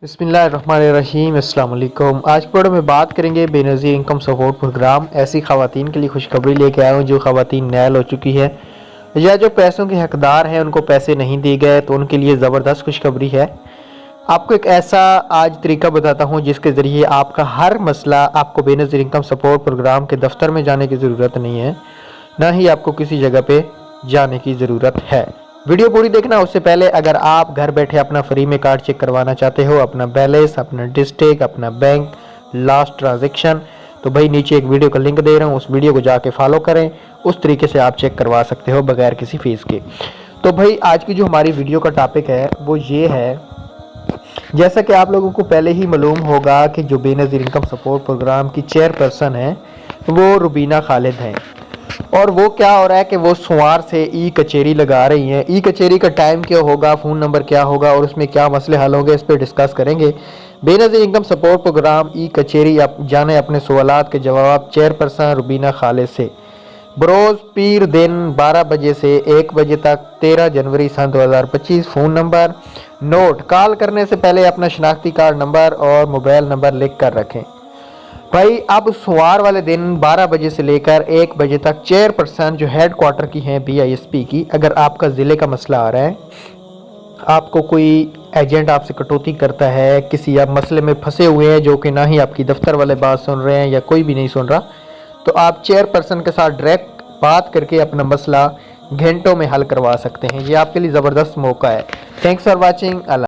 बिस्मिल्लाहिर्रहमानिर्रहीम। अस्सलाम वालेकुम। आज की वीडियो में बात करेंगे बेनज़ीर इनकम सपोर्ट प्रोग्राम। ऐसी ख़वातीन के लिए खुशखबरी लेके आया हूँ जो ख़वातीन नैल हो चुकी है या जो पैसों के हकदार हैं, उनको पैसे नहीं दिए गए, तो उनके लिए ज़बरदस्त खुशखबरी है। आपको एक ऐसा आज तरीका बताता हूँ जिसके ज़रिए आपका हर मसला, आपको बेनज़ीर इनकम सपोर्ट प्रोग्राम के दफ्तर में जाने की ज़रूरत नहीं है, ना ही आपको किसी जगह पे जाने की ज़रूरत है। वीडियो पूरी देखना। उससे पहले अगर आप घर बैठे अपना फ्री में कार्ड चेक करवाना चाहते हो, अपना बैलेंस, अपना डिस्ट्रिक्ट, अपना बैंक, लास्ट ट्रांजैक्शन, तो भाई नीचे एक वीडियो का लिंक दे रहा हूँ, उस वीडियो को जाके फॉलो करें। उस तरीके से आप चेक करवा सकते हो बगैर किसी फीस के। तो भाई आज की जो हमारी वीडियो का टॉपिक है वो ये है, जैसा कि आप लोगों को पहले ही मालूम होगा कि जो बेनज़ीर इनकम सपोर्ट प्रोग्राम की चेयरपर्सन है वो रुबीना खालिद हैं। और वो क्या हो रहा है कि वो सोमवार से ई कचेरी लगा रही हैं। ई कचेरी का टाइम क्या होगा, फ़ोन नंबर क्या होगा और उसमें क्या मसले हल होंगे, इस पर डिस्कस करेंगे। बेनज़ीर इनकम सपोर्ट प्रोग्राम ई कचेरी आप जाने अपने सवालात के जवाब चेयरपर्सन रुबीना खालिद से बरोज़ पीर दिन 12 बजे से 1 बजे तक 13 जनवरी सन 2025। फ़ोन नंबर नोट, कॉल करने से पहले अपना शनाख्ती कार्ड नंबर और मोबाइल नंबर लिख कर रखें। भाई अब सोमवार वाले दिन 12 बजे से लेकर 1 बजे तक चेयरपर्सन जो हेड क्वार्टर की हैं BISP की, अगर आपका ज़िले का मसला आ रहा है, आपको कोई एजेंट आपसे कटौती करता है, किसी आप मसले में फंसे हुए हैं जो कि ना ही आपकी दफ्तर वाले बात सुन रहे हैं या कोई भी नहीं सुन रहा, तो आप चेयरपर्सन के साथ डायरेक्ट बात करके अपना मसला घंटों में हल करवा सकते हैं। ये आपके लिए ज़बरदस्त मौका है। Thanks for watching.